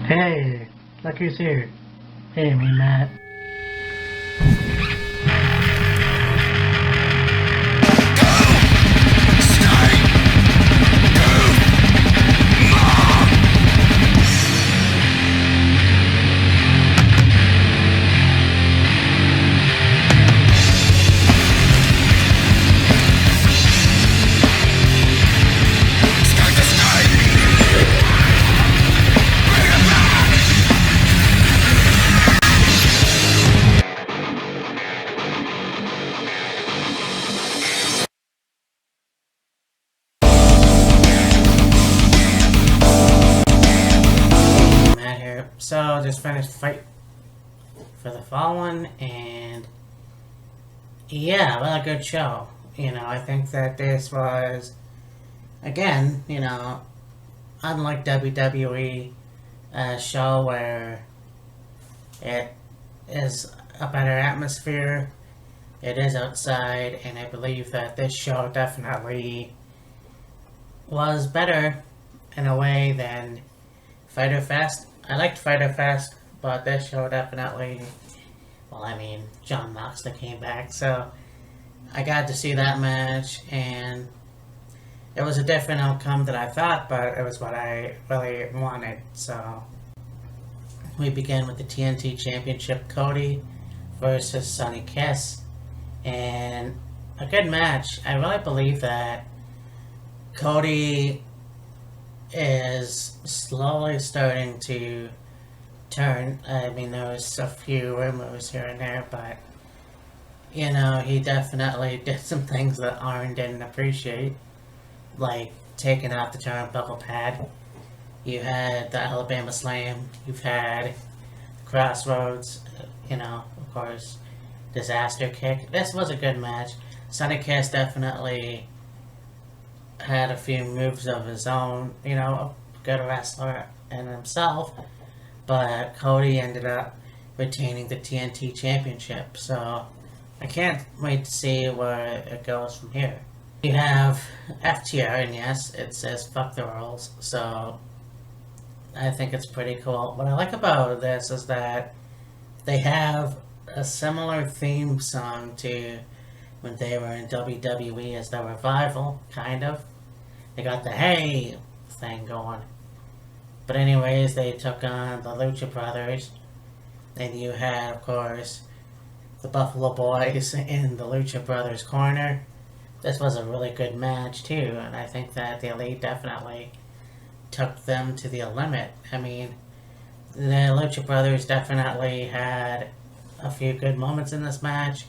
Hey, look who's here. Hey, me, Matt. Matt here. So just finished fight for the Fallen, and yeah, well, a good show. I think that this was again, unlike WWE, a show where it is a better atmosphere. It is outside, and I believe that this show definitely was better in a way than Fighter Fest. I liked Fighter Fest, but this show definitely, John Moxley came back, so I got to see that match, and it was a different outcome than I thought, but it was what I really wanted. So we began with the TNT Championship, Cody versus Sonny Kiss, and a good match. I really believe that Cody is slowly starting to turn. There was a few rumors here and there, but he definitely did some things that Arn didn't appreciate, like taking off the turnbuckle pad. You had the Alabama Slam, you've had Crossroads, of course, Disaster Kick. This was a good match. Sonny Kiss definitely had a few moves of his own, a good wrestler in himself, but Cody ended up retaining the TNT Championship, so I can't wait to see where it goes from here. You have FTR, and yes, it says fuck the rules, so I think it's pretty cool. What I like about this is that they have a similar theme song to when they were in WWE as the Revival, kind of. They got the hey thing going. But anyways, they took on the Lucha Brothers. And you had, of course, the Buffalo Boys in the Lucha Brothers corner. This was a really good match, too. And I think that the Elite definitely took them to the limit. The Lucha Brothers definitely had a few good moments in this match.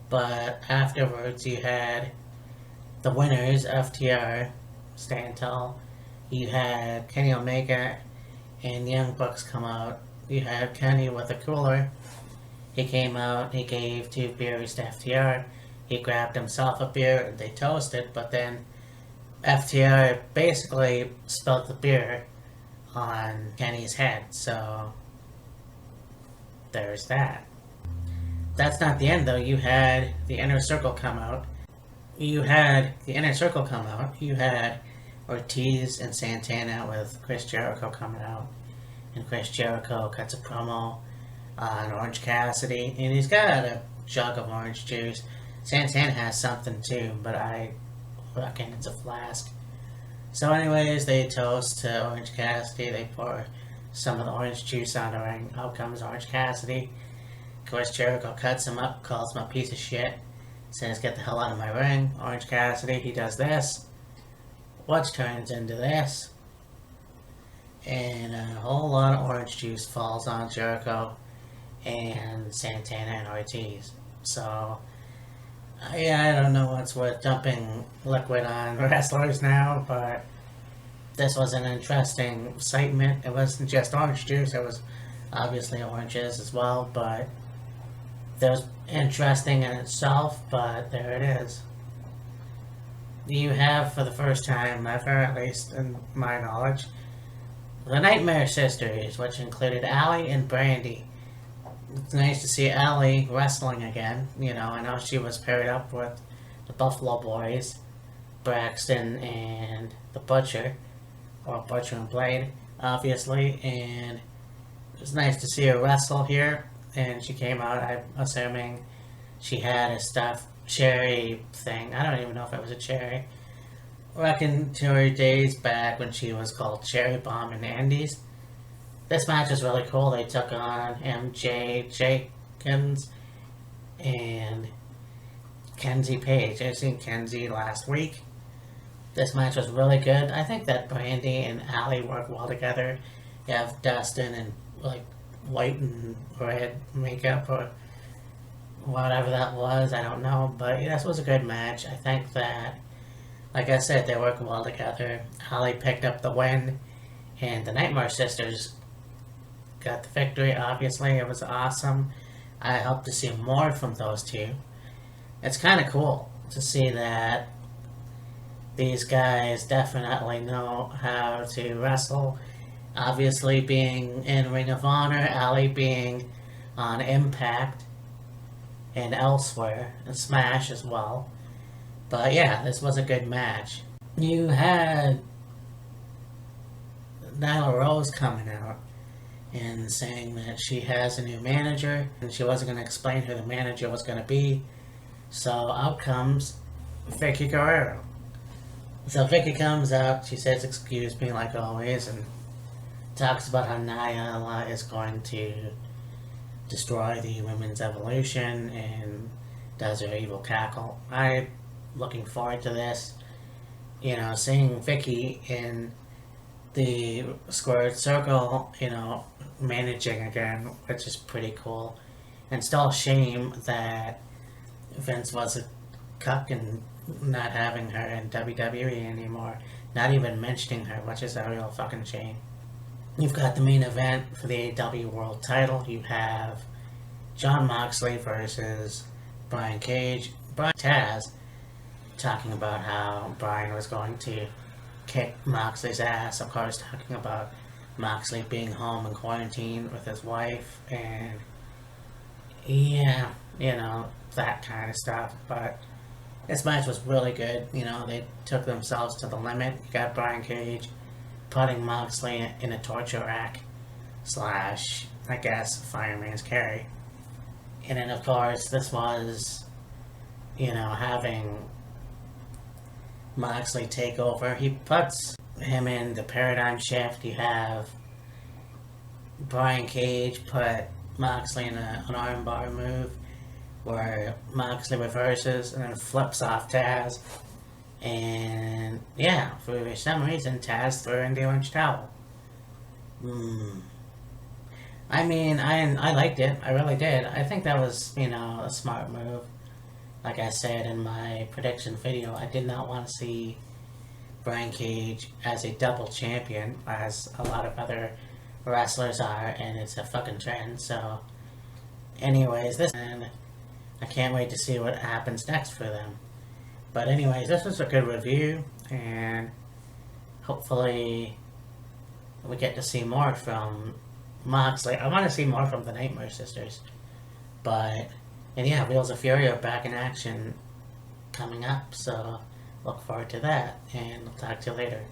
But afterwards, you had the winners, FTR, stand tall. You had Kenny Omega and Young Bucks come out. You had Kenny with a cooler. He came out, he gave 2 beers to FTR. He grabbed himself a beer and they toasted, but then FTR basically spilled the beer on Kenny's head, so there's that. That's not the end though. You had the Inner Circle come out. You had Ortiz and Santana with Chris Jericho coming out. And Chris Jericho cuts a promo on Orange Cassidy. And he's got a jug of orange juice. Santana has something too, but I reckon it's a flask. So anyways, they toast to Orange Cassidy. They pour some of the orange juice on the ring. Out comes Orange Cassidy. Chris Jericho cuts him up, calls him a piece of shit. Says, get the hell out of my ring. Orange Cassidy, he does this. Which turns into this. And a whole lot of orange juice falls on Jericho and Santana and Ortiz. So, I don't know what's worth dumping liquid on wrestlers now, but this was an interesting segment. It wasn't just orange juice, it was obviously oranges as well, but it was interesting in itself, but there it is. You have, for the first time ever, at least in my knowledge, the Nightmare Sisters, which included Allie and Brandy. It's nice to see Allie wrestling again. I know she was paired up with the Buffalo Boys, Braxton and the Butcher, or Butcher and Blade. obviously, and it was nice to see her wrestle here. And she came out, I'm assuming she had a stuffed cherry thing. I don't even know if it was a cherry. Reckon to her days back when she was called Cherry Bomb in the Indies. This match was really cool. They took on MJ Jenkins and Kenzie Page. I seen Kenzie last week. This match was really good. I think that Brandy and Allie work well together. You have Dustin and like white and red makeup or whatever that was. I don't know, but yeah, this was a good match. I think that, like I said, they work well together. Allie picked up the win, and the Nightmare Sisters got the victory. Obviously, it was awesome. I hope to see more from those two. It's kind of cool to see that these guys definitely know how to wrestle. Obviously, being in Ring of Honor, Allie being on Impact and elsewhere, and Smash as well. But yeah, this was a good match. You had Nyla Rose coming out and saying that she has a new manager and she wasn't going to explain who the manager was going to be. So out comes Vicky Guerrero. So Vicky comes out, she says excuse me like always, and talks about how Nyla is going to destroy the women's evolution and does her evil cackle. I'm looking forward to this. You know, seeing Vicky in the squared circle, you know, managing again, which is pretty cool. And still a shame that Vince was a cuck and not having her in WWE anymore. Not even mentioning her, which is a real fucking shame. You've got the main event for the AEW World title. You have Jon Moxley versus Brian Cage. Brian Taz talking about how Brian was going to kick Moxley's ass. Of course, talking about Moxley being home in quarantine with his wife. And yeah, you know, that kind of stuff. But this match was really good. You know, they took themselves to the limit. You got Brian Cage putting Moxley in a torture rack / I guess fireman's carry. And then of course this was, you know, having Moxley take over. He puts him in the paradigm shift. You have Brian Cage put Moxley in an armbar move where Moxley reverses and then flips off Taz. And yeah, for some reason Taz threw in the orange towel. I mean, I liked it. I really did. I think that was, you know, a smart move. Like I said in my prediction video, I did not want to see Brian Cage as a double champion, as a lot of other wrestlers are, and it's a fucking trend. So, anyways, and I can't wait to see what happens next for them. But anyways, this was a good review, and hopefully we get to see more from Moxley. I want to see more from the Nightmare Sisters. And yeah, Wheels of Fury are back in action coming up, so look forward to that, and I'll talk to you later.